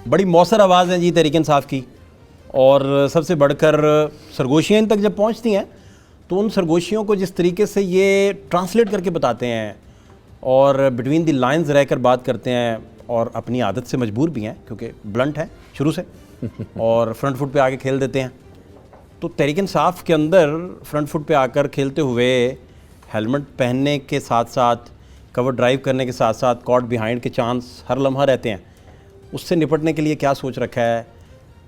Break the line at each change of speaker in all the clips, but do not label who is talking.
بڑی مؤثر آواز ہے جی تحریک انصاف کی، اور سب سے بڑھ کر سرگوشیاں ان تک جب پہنچتی ہیں تو ان سرگوشیوں کو جس طریقے سے یہ ٹرانسلیٹ کر کے بتاتے ہیں اور بٹوین دی لائنز رہ کر بات کرتے ہیں، اور اپنی عادت سے مجبور بھی ہیں کیونکہ بلنٹ ہے شروع سے اور فرنٹ فٹ پہ آ کے کھیل دیتے ہیں، تو تحریک انصاف کے اندر فرنٹ فٹ پہ آ کر کھیلتے ہوئے ہیلمٹ پہننے کے ساتھ ساتھ کور ڈرائیو کرنے کے ساتھ ساتھ کاٹ بیہائنڈ کے چانس ہر لمحہ رہتے ہیں، اس سے نپٹنے کے لیے کیا سوچ رکھا ہے؟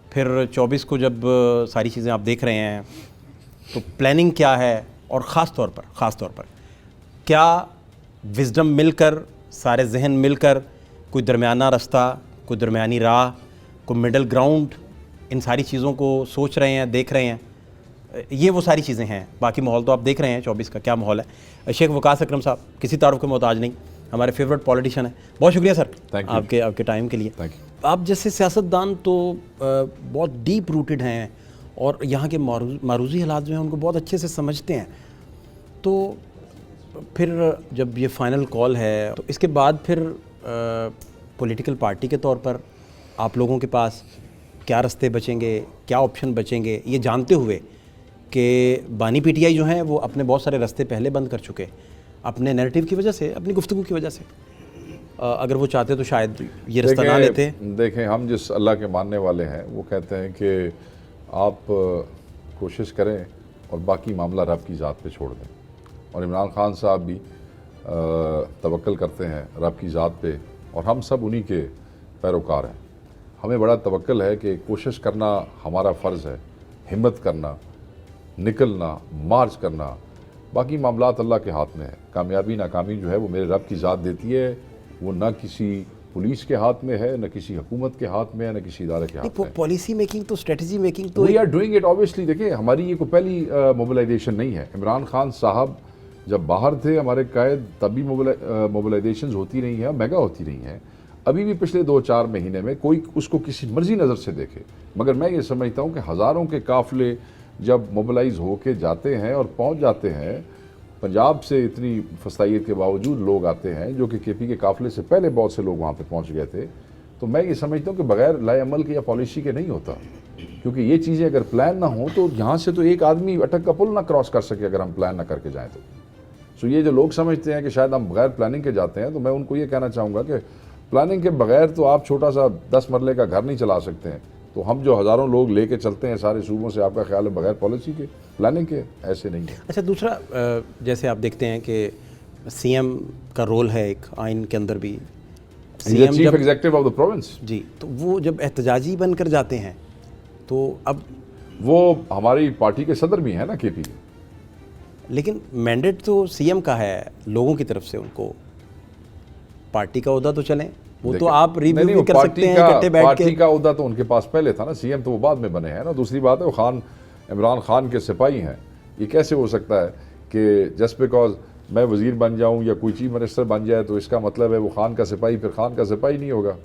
پھر 24 کو جب ساری چیزیں آپ دیکھ رہے ہیں تو پلاننگ کیا ہے؟ اور خاص طور پر کیا وزڈم مل کر، سارے ذہن مل کر کوئی درمیانہ رستہ، کوئی درمیانی راہ، کوئی مڈل گراؤنڈ، ان ساری چیزوں کو سوچ رہے ہیں، دیکھ رہے ہیں؟ یہ وہ ساری چیزیں ہیں۔ باقی ماحول تو آپ دیکھ رہے ہیں 24 کا کیا ماحول ہے۔ شیخ وقاص اکرم صاحب کسی تعارف کے محتاج نہیں، ہمارے فیورٹ پولیٹیشین ہیں، بہت شکریہ سر آپ کے ٹائم کے لیے۔ آپ جیسے سیاستدان تو بہت ڈیپ روٹڈ ہیں اور یہاں کے معروضی حالات جو ہیں ان کو بہت اچھے سے سمجھتے ہیں، تو پھر جب یہ فائنل کال ہے تو اس کے بعد پھر پولیٹیکل پارٹی کے طور پر آپ لوگوں کے پاس کیا رستے بچیں گے، کیا آپشن بچیں گے، یہ جانتے ہوئے کہ بانی پی ٹی آئی جو ہیں وہ اپنے بہت سارے رستے پہلے بند کر چکے اپنے نیریٹیو کی وجہ سے، اپنی گفتگو کی وجہ سے؟ اگر وہ چاہتے تو شاید یہ رستہ نہ لیتے۔
دیکھیں ہم جس اللہ کے ماننے والے ہیں وہ کہتے ہیں کہ آپ کوشش کریں اور باقی معاملہ رب کی ذات پہ چھوڑ دیں، اور عمران خان صاحب بھی توکل کرتے ہیں رب کی ذات پہ، اور ہم سب انہی کے پیروکار ہیں۔ ہمیں بڑا توکل ہے کہ کوشش کرنا ہمارا فرض ہے، ہمت کرنا، نکلنا، مارچ کرنا، باقی معاملات اللہ کے ہاتھ میں ہے۔ کامیابی ناکامی جو ہے وہ میرے رب کی ذات دیتی ہے، وہ نہ کسی پولیس کے ہاتھ میں ہے، نہ کسی حکومت کے ہاتھ میں ہے، نہ کسی ادارے کے ہاتھ میں ہے۔
پالیسی میکنگ تو، اسٹریٹجی میکنگ تو
we are doing it obviously. دیکھیں ہماری یہ کوئی پہلی موبلائزیشن نہیں ہے۔ عمران خان صاحب جب باہر تھے ہمارے قائد تب بھی موبلائزیشنز ہوتی رہی ہیں، میگا ہوتی رہی ہیں، ابھی بھی پچھلے 2-4 مہینے میں کوئی اس کو کسی مرضی نظر سے دیکھے، مگر میں یہ سمجھتا ہوں کہ ہزاروں کے قافلے جب موبلائز ہو کے جاتے ہیں اور پہنچ جاتے ہیں، پنجاب سے اتنی فسطائیت کے باوجود لوگ آتے ہیں جو کہ کے پی کے قافلے سے پہلے بہت سے لوگ وہاں پہ پہنچ گئے تھے، تو میں یہ سمجھتا ہوں کہ بغیر لائے عمل کے یا پالیسی کے نہیں ہوتا، کیونکہ یہ چیزیں اگر پلان نہ ہوں تو یہاں سے تو ایک آدمی اٹک کا پل نہ کراس کر سکے اگر ہم پلان نہ کر کے جائیں تو۔ سو یہ جو لوگ سمجھتے ہیں کہ شاید ہم بغیر پلاننگ کے جاتے ہیں، تو میں ان کو یہ کہنا چاہوں گا کہ پلاننگ کے بغیر تو آپ چھوٹا سا 10 مرلے کا گھر نہیں چلا سکتے ہیں، تو ہم جو ہزاروں لوگ لے کے چلتے ہیں سارے صوبوں سے، آپ کا خیال ہے بغیر پالیسی کے، پلاننگ کے؟ ایسے نہیں ہے۔
اچھا دوسرا، جیسے آپ دیکھتے ہیں کہ سی ایم کا رول ہے ایک آئین کے اندر بھی،
chief executive of the province,
جی، تو وہ جب احتجاجی بن کر جاتے ہیں تو اب
وہ ہماری پارٹی کے صدر بھی ہیں نا کے پی کے،
لیکن مینڈیٹ تو سی ایم کا ہے لوگوں کی طرف سے، ان کو پارٹی کا عہدہ تو چلیں، وہ تو آپ ریویو بھی کر سکتے ہیں اکٹھے بیٹھ کے۔
پارٹی کا عہدہ تو ان کے پاس پہلے تھا نا، سی ایم تو وہ بعد میں بنے ہیں نا۔ دوسری بات ہے وہ عمران خان کے سپاہی ہیں، یہ کیسے ہو سکتا ہے کہ جسٹ بیکاز میں وزیر بن جاؤں یا کوئی چیف منسٹر بن جائے تو اس کا مطلب ہے وہ خان کا سپاہی پھر خان کا سپاہی نہیں ہوگا؟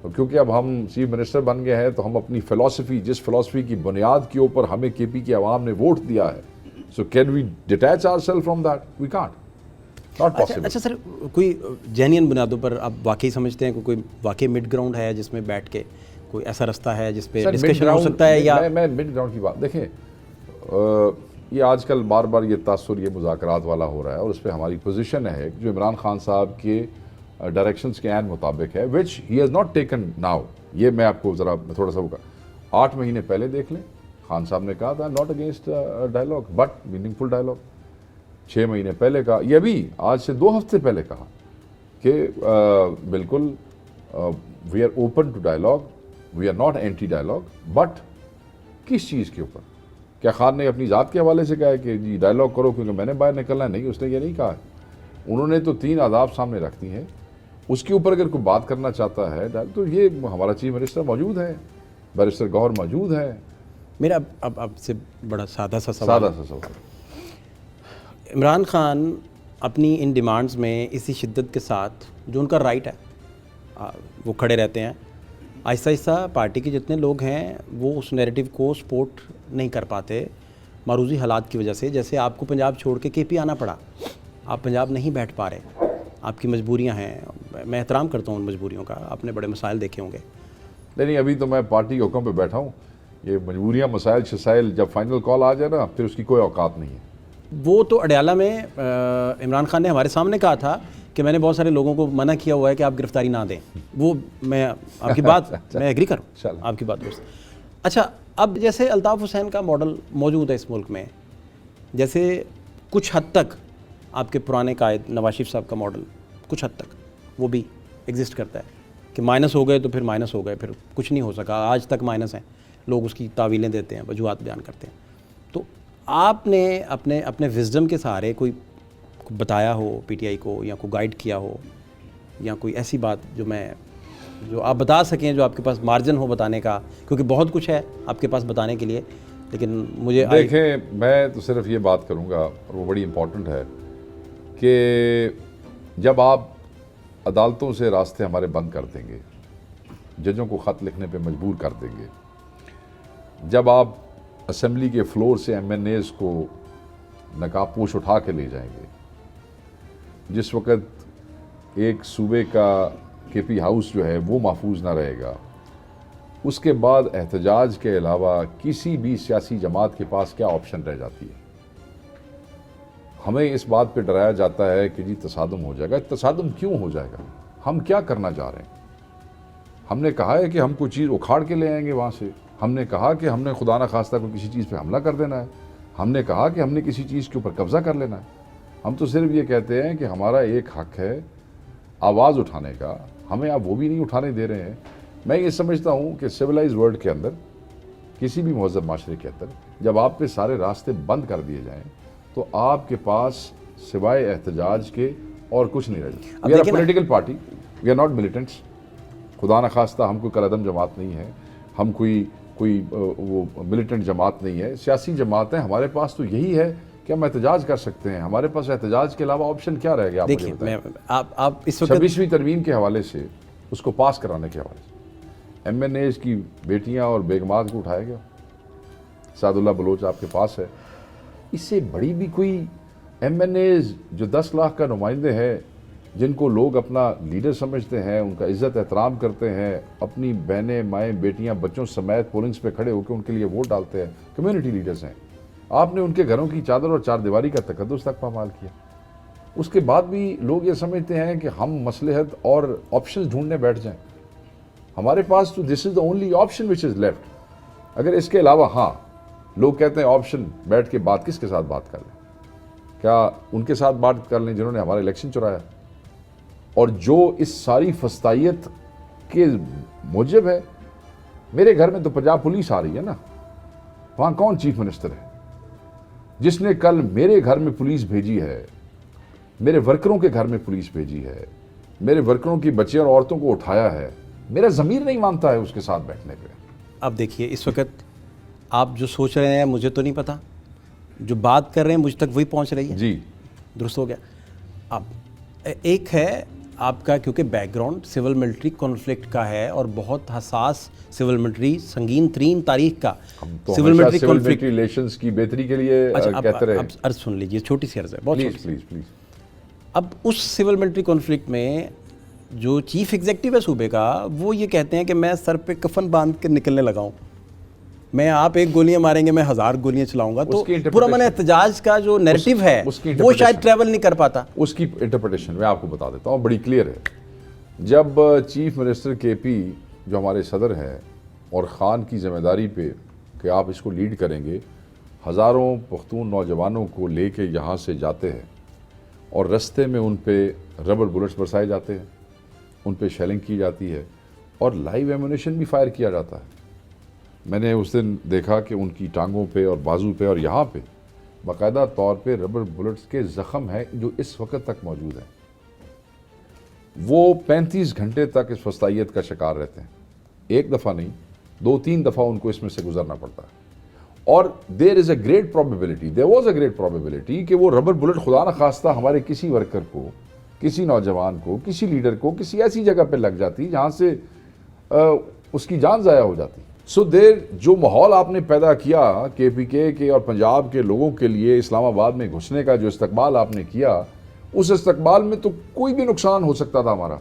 کیونکہ اب ہم چیف منسٹر بن گئے ہیں تو ہم اپنی فلسفی، جس فلسفی کی بنیاد کے اوپر ہمیں کے پی کی عوام نے ووٹ دیا ہے، so can we detach our self from that? We can't, not possible.
اچھا سر، کوئی جینین بنیادوں پر آپ واقعی سمجھتے ہیں کہ کوئی واقعی مڈ گراؤنڈ ہے جس میں بیٹھ کے کوئی ایسا رستہ ہے جس پہ ڈسکشن ہو سکتا ہے؟ یا
میں مڈ گراؤنڈ کی بات دیکھیں، یہ آج کل بار بار یہ تاثر یہ مذاکرات والا ہو رہا ہے، اور اس پہ ہماری پوزیشن ہے جو عمران خان صاحب کے ڈائریکشنز کے عین مطابق ہے، which he has not taken now. یہ میں آپ کو ذرا تھوڑا سا ہوگا 8 مہینے پہلے دیکھ لیں، خان صاحب نے کہا تھا not against dialogue but meaningful dialogue. 6 مہینے پہلے کہا، یہ بھی آج سے 2 ہفتے پہلے کہا کہ بالکل we are open to dialogue, we are not anti dialogue, but کس چیز کے اوپر؟ کیا خان نے اپنی ذات کے حوالے سے کہا ہے کہ جی ڈائلاگ کرو کیونکہ میں نے باہر نکلنا ہے؟ نہیں، اس نے یہ نہیں کہا ہے۔ انہوں نے تو 3 آداب سامنے رکھ دی ہیں، اس کے اوپر اگر کوئی بات کرنا چاہتا ہے تو یہ ہمارا چیف منسٹر موجود ہے، بیرسٹر گوہر موجود ہے۔
میرا اب آپ سے بڑا سادہ سا سوال، عمران خان اپنی ان ڈیمانڈز میں اسی شدت کے ساتھ، جو ان کا رائٹ ہے وہ کھڑے رہتے ہیں، آہستہ آہستہ پارٹی کے جتنے لوگ ہیں وہ اس نیریٹو کو سپورٹ نہیں کر پاتے معروضی حالات کی وجہ سے۔ جیسے آپ کو پنجاب چھوڑ کے کے پی آنا پڑا، آپ پنجاب نہیں بیٹھ پا رہے، آپ کی مجبوریاں ہیں، میں احترام کرتا ہوں ان مجبوریوں کا، آپ نے بڑے مسائل دیکھے ہوں گے،
نہیں ابھی تو میں پارٹی کے حکم پہ بیٹھا ہوں. یہ مجبوریاں مسائل شسائل جب فائنل کال آ جائے نا پھر اس کی کوئی اوقات نہیں ہے.
وہ تو اڈیالہ میں عمران خان نے ہمارے سامنے کہا تھا کہ میں نے بہت سارے لوگوں کو منع کیا ہوا ہے کہ آپ گرفتاری نہ دیں. وہ میں آپ کی بات میں ایگری کروں, آپ کی بات درست. اچھا, اب جیسے الطاف حسین کا ماڈل موجود ہے اس ملک میں, جیسے کچھ حد تک آپ کے پرانے قائد نواز شریف صاحب کا ماڈل کچھ حد تک وہ بھی ایگزسٹ کرتا ہے کہ مائنس ہو گئے تو پھر مائنس ہو گئے, پھر کچھ نہیں ہو سکا, آج تک مائنس ہیں, لوگ اس کی تعویلیں دیتے ہیں, وجوہات بیان کرتے ہیں. تو آپ نے اپنے وزڈم کے سہارے کوئی بتایا ہو پی ٹی آئی کو, یا کوئی گائیڈ کیا ہو, یا کوئی ایسی بات جو آپ بتا سکیں, جو آپ کے پاس مارجن ہو بتانے کا, کیونکہ بہت کچھ ہے آپ کے پاس بتانے کے لیے, لیکن مجھے
دیکھیں میں تو صرف یہ بات کروں گا اور وہ بڑی امپورٹنٹ ہے کہ جب آپ عدالتوں سے راستے ہمارے بند کر دیں گے, ججوں کو خط لکھنے پہ مجبور کر دیں گے, جب آپ اسمبلی کے فلور سے ایم این ایز کو نقاب پوش اٹھا کے لے جائیں گے, جس وقت ایک صوبے کا کے پی ہاؤس جو ہے وہ محفوظ نہ رہے گا, اس کے بعد احتجاج کے علاوہ کسی بھی سیاسی جماعت کے پاس کیا آپشن رہ جاتی ہے؟ ہمیں اس بات پہ ڈرایا جاتا ہے کہ جی تصادم ہو جائے گا. تصادم کیوں ہو جائے گا؟ ہم کیا کرنا چاہ رہے ہیں؟ ہم نے کہا ہے کہ ہم کوئی چیز اکھاڑ کے لے آئیں گے وہاں سے, ہم نے کہا کہ ہم نے خدا نہ خواستہ کو کسی چیز پہ حملہ کر دینا ہے, ہم نے کہا کہ ہم نے کسی چیز کے اوپر قبضہ کر لینا ہے. ہم تو صرف یہ کہتے ہیں کہ ہمارا ایک حق ہے آواز اٹھانے کا, ہمیں آپ وہ بھی نہیں اٹھانے دے رہے ہیں. میں یہ سمجھتا ہوں کہ سویلائز ورلڈ کے اندر, کسی بھی مہذب معاشرے کے اندر, جب آپ پہ سارے راستے بند کر دیے جائیں تو آپ کے پاس سوائے احتجاج کے اور کچھ نہیں رہ جاتا. We are a political party, we are not militants. خدا نخواستہ ہم کوئی قلعدم جماعت نہیں ہے, ہم کوئی وہ ملیٹنٹ جماعت نہیں ہے. سیاسی جماعتیں ہمارے پاس تو یہی ہے کہ ہم احتجاج کر سکتے ہیں. ہمارے پاس احتجاج کے علاوہ آپشن کیا رہ گیا؟
دیکھیے آپ اس وقت
26ویں ترمیم کے حوالے سے, اس کو پاس کرانے کے حوالے سے ایم این ایز کی بیٹیاں اور بیگمات کو اٹھایا گیا. سعد اللہ بلوچ آپ کے پاس ہے. اس سے بڑی بھی کوئی ایم این ایز جو 10 لاکھ کا نمائندے ہیں, جن کو لوگ اپنا لیڈر سمجھتے ہیں, ان کا عزت احترام کرتے ہیں, اپنی بہنیں مائیں بیٹیاں بچوں سمیت پولنگز پہ کھڑے ہو کے ان کے لیے ووٹ ڈالتے ہیں, کمیونٹی لیڈرز ہیں, آپ نے ان کے گھروں کی چادر اور چار دیواری کا تقدس تک پامال کیا. اس کے بعد بھی لوگ یہ سمجھتے ہیں کہ ہم مصلحت اور آپشنز ڈھونڈنے بیٹھ جائیں. ہمارے پاس تو this is the only option which is left. اگر اس کے علاوہ ہاں لوگ کہتے ہیں آپشن بیٹھ کے بات کس کے ساتھ بات کر لیں, کیا ان کے ساتھ بات کر لیں جنہوں نے ہمارا الیکشن چرایا اور جو اس ساری فسطائیت کے موجب ہے؟ میرے گھر میں تو پنجاب پولیس آ رہی ہے نا, وہاں کون چیف منسٹر ہے جس نے کل میرے گھر میں پولیس بھیجی ہے, میرے ورکروں کے گھر میں پولیس بھیجی ہے, میرے ورکروں کی بچے اور عورتوں کو اٹھایا ہے؟ میرا ضمیر نہیں مانتا ہے اس کے ساتھ بیٹھنے پہ.
اب دیکھیے اس وقت آپ جو سوچ رہے ہیں مجھے تو نہیں پتا, جو بات کر رہے ہیں مجھ تک وہی پہنچ رہی ہے.
جی
درست ہو گیا. اب ایک ہے آپ کا, کیونکہ back ground civil military conflict کا ہے اور بہت حساس سول ملٹری, سنگین ترین تاریخ کا
سول ملٹری کانفلکٹ ریلیشنز کی بہتری کے لیے کہتے رہے.
اب عرض سن لیجیے, چھوٹی سی عرض ہے, بہت چھوٹی.
پلیز.
اب اس سول ملٹری کانفلکٹ میں جو چیف ایگزیکٹو ہے صوبے کا, وہ یہ کہتے ہیں کہ میں سر پہ کفن باندھ کے نکلنے لگا ہوں, میں آپ ایک گولیاں ماریں گے میں 1000 گولیاں چلاؤں گا. تو پورا من احتجاج کا جو نیریٹو ہے وہ شاید ٹریول نہیں کر پاتا.
اس کی انٹرپریٹیشن میں آپ کو بتا دیتا ہوں, بڑی کلیئر ہے. جب چیف منسٹر کے پی جو ہمارے صدر ہیں اور خان کی ذمہ داری پہ کہ آپ اس کو لیڈ کریں گے, ہزاروں پختون نوجوانوں کو لے کے یہاں سے جاتے ہیں اور رستے میں ان پہ ربر بلٹس برسائے جاتے ہیں, ان پہ شیلنگ کی جاتی ہے اور لائیو ایمونیشن بھی فائر کیا جاتا ہے. میں نے اس دن دیکھا کہ ان کی ٹانگوں پہ اور بازو پہ اور یہاں پہ باقاعدہ طور پہ ربر بلٹس کے زخم ہیں جو اس وقت تک موجود ہیں. وہ 35 گھنٹے تک اس فسطائیت کا شکار رہتے ہیں, ایک دفعہ نہیں 2-3 دفعہ ان کو اس میں سے گزرنا پڑتا ہے. اور there is a great probability, there was a great probability کہ وہ ربر بلٹ خدا نخواستہ ہمارے کسی ورکر کو, کسی نوجوان کو, کسی لیڈر کو کسی ایسی جگہ پہ لگ جاتی جہاں سے اس کی جان ضائع ہو جاتی. سو دیر جو ماحول آپ نے پیدا کیا کے پی کے اور پنجاب کے لوگوں کے لیے اسلام آباد میں گھسنے کا جو استقبال آپ نے کیا, اس استقبال میں تو کوئی بھی نقصان ہو سکتا تھا ہمارا.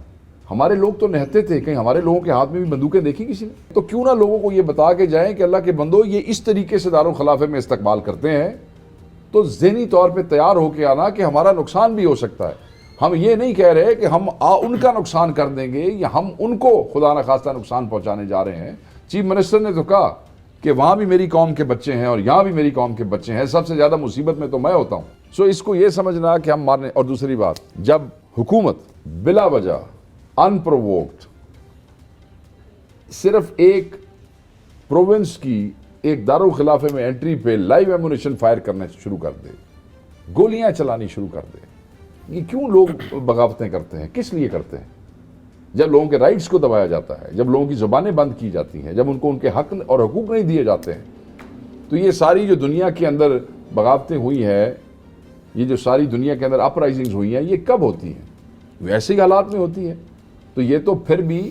ہمارے لوگ تو نہتے تھے, کہیں ہمارے لوگوں کے ہاتھ میں بھی بندوقیں دیکھی کسی نے؟ تو کیوں نہ لوگوں کو یہ بتا کے جائیں کہ اللہ کے بندو یہ اس طریقے سے دارالخلافے میں استقبال کرتے ہیں, تو ذہنی طور پہ تیار ہو کے آنا کہ ہمارا نقصان بھی ہو سکتا ہے. ہم یہ نہیں کہہ رہے کہ ہم ان کا نقصان کر دیں گے یا ہم ان کو خدا نخواستہ نقصان پہنچانے جا رہے ہیں. چیف منسٹر نے تو کہا کہ وہاں بھی میری قوم کے بچے ہیں اور یہاں بھی میری قوم کے بچے ہیں, سب سے زیادہ مصیبت میں تو میں ہوتا ہوں. سو اس کو یہ سمجھنا کہ ہم مارنے. اور دوسری بات, جب حکومت بلا وجہ انپرووکڈ صرف ایک پروونس کی ایک دارالخلافے میں انٹری پہ لائیو ایمونیشن فائر کرنا شروع کر دے, گولیاں چلانی شروع کر دے, یہ کیوں لوگ بغاوتیں کرتے ہیں؟ کس لیے کرتے ہیں؟ جب لوگوں کے رائٹس کو دبایا جاتا ہے, جب لوگوں کی زبانیں بند کی جاتی ہیں, جب ان کو ان کے حق اور حقوق نہیں دیے جاتے ہیں, تو یہ ساری جو دنیا کے اندر بغاوتیں ہوئی ہیں, یہ جو ساری دنیا کے اندر اپرائزنگز ہوئی ہیں, یہ کب ہوتی ہیں؟ ویسے ہی حالات میں ہوتی ہیں. تو یہ تو پھر بھی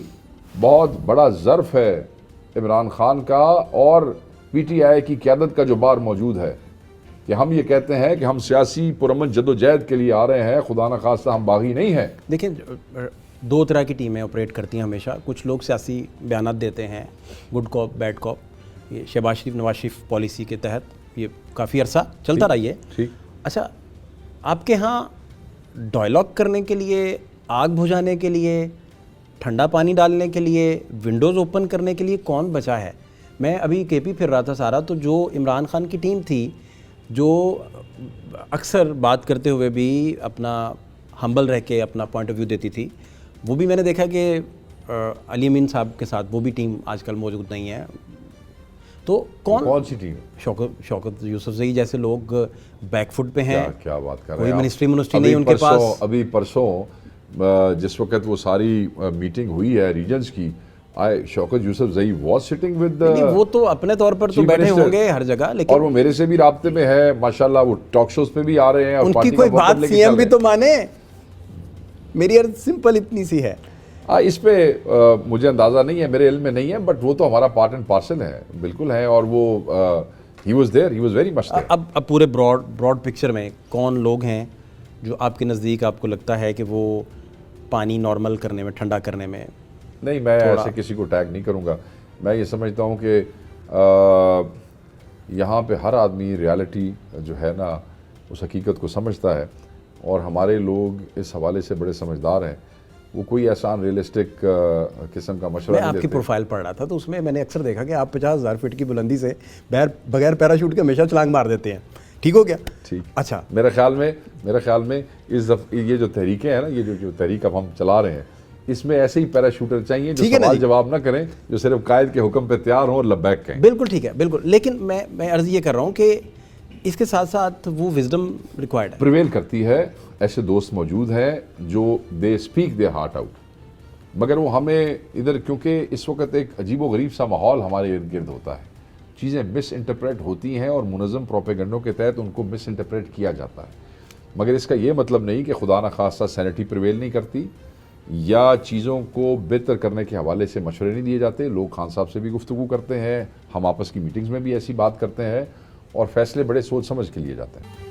بہت بڑا ظرف ہے عمران خان کا اور پی ٹی آئی کی قیادت کا جو بار موجود ہے کہ ہم یہ کہتے ہیں کہ ہم سیاسی پرامن جد و جہد کے لیے آ رہے ہیں, خدا نخواستہ ہم باغی نہیں ہیں.
دیکھیں, دو طرح کی ٹیمیں آپریٹ کرتی ہیں ہمیشہ. کچھ لوگ سیاسی بیانات دیتے ہیں, گڈ کاپ بیڈ کاپ. یہ شہباز شریف نواز شریف پالیسی کے تحت یہ کافی عرصہ چلتا رہی ہے.
ٹھیک.
اچھا, آپ کے ہاں ڈائلاگ کرنے کے لیے, آگ بجھانے کے لیے, ٹھنڈا پانی ڈالنے کے لیے, ونڈوز اوپن کرنے کے لیے کون بچا ہے؟ میں ابھی کے پی پھر رہا تھا سارا, تو جو عمران خان کی ٹیم تھی جو اکثر بات کرتے ہوئے بھی اپنا ہمبل رہ کے اپنا پوائنٹ آف ویو دیتی تھی, وہ بھی میں نے دیکھا کہ علی امین صاحب کے ساتھ وہ بھی ٹیم آج کل موجود نہیں ہے. تو کون
سی ٹیم؟
شوکت یوسف زئی جیسے لوگ بیک فٹ پہ ہیں.
کیا بات کر رہے
کوئی
ہیں؟
منسٹری نہیں ان کے پاس.
ابھی پرسوں جس وقت وہ ساری میٹنگ ہوئی ہے ریجنز کی, شوکت یوسف زئی واز سٹنگ ود,
وہ تو اپنے طور پر تو بیٹھے ہوں گے ہر جگہ, لیکن
اور وہ میرے سے بھی رابطے میں ہے ماشاءاللہ, وہ ٹاک شوز پہ بھی آ رہے ہیں. اور
ان کی کوئی بات سی ایم بھی تو مانے. میری عرض سمپل اتنی سی ہے.
اس پہ مجھے اندازہ نہیں ہے, میرے علم میں نہیں ہے, بٹ وہ تو ہمارا پارٹ اینڈ پارسل ہے, بالکل ہے. اور وہ he was there, he was very much there.
اب پورے براڈ پکچر میں کون لوگ ہیں جو آپ کے نزدیک آپ کو لگتا ہے کہ وہ پانی نارمل کرنے میں, ٹھنڈا کرنے میں؟
نہیں, میں ایسے کسی کو ٹیگ نہیں کروں گا. میں یہ سمجھتا ہوں کہ یہاں پہ ہر آدمی ریالٹی جو ہے نا اس حقیقت کو سمجھتا ہے, اور ہمارے لوگ اس حوالے سے بڑے سمجھدار ہیں. وہ کوئی آسان ریئلسٹک قسم کا مشورہ نہیں دیتے.
میں آپ کی پروفائل پڑھ رہا تھا تو اس میں میں نے اکثر دیکھا کہ آپ 50,000 فٹ کی بلندی سے بغیر پیراشوٹ کے ہمیشہ چھلانگ مار دیتے ہیں. ٹھیک ہو گیا؟
ٹھیک.
اچھا,
میرے خیال میں یہ جو تحریکیں ہیں نا, یہ جو تحریک اب ہم چلا رہے ہیں, اس میں ایسے ہی پیراشوٹر چاہیے جو سوال جواب نہ کریں, جو صرف قائد کے حکم پہ تیار ہوں اور لبیک کہیں.
بالکل ٹھیک ہے, بالکل. لیکن میں عرض یہ کر رہا ہوں کہ اس کے ساتھ ساتھ وہ وزڈم ریکوائرڈ ہے,
پریویل کرتی ہے. ایسے دوست موجود ہیں جو they speak their heart out, مگر وہ ہمیں ادھر, کیونکہ اس وقت ایک عجیب و غریب سا ماحول ہمارے ارد گرد ہوتا ہے, چیزیں مس انٹرپریٹ ہوتی ہیں اور منظم پروپیگنڈوں کے تحت ان کو مس انٹرپریٹ کیا جاتا ہے. مگر اس کا یہ مطلب نہیں کہ خدا نخواستہ سینٹی پریویل نہیں کرتی یا چیزوں کو بہتر کرنے کے حوالے سے مشورے نہیں دیے جاتے. لوگ خان صاحب سے بھی گفتگو کرتے ہیں, ہم آپس کی میٹنگز میں بھی ایسی بات کرتے ہیں, اور فیصلے بڑے سوچ سمجھ کے لیے جاتے ہیں.